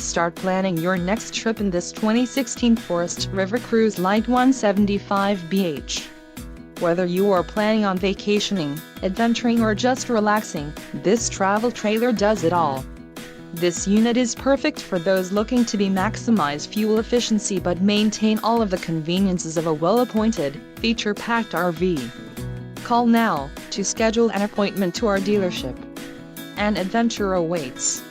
Start planning your next trip in this 2016 Forest River Cruise Lite 175BH. Whether you are planning on vacationing, adventuring or just relaxing, this travel trailer does it all. This unit is perfect for those looking to maximize fuel efficiency but maintain all of the conveniences of a well-appointed, feature-packed RV. Call now to schedule an appointment to our dealership. An adventure awaits.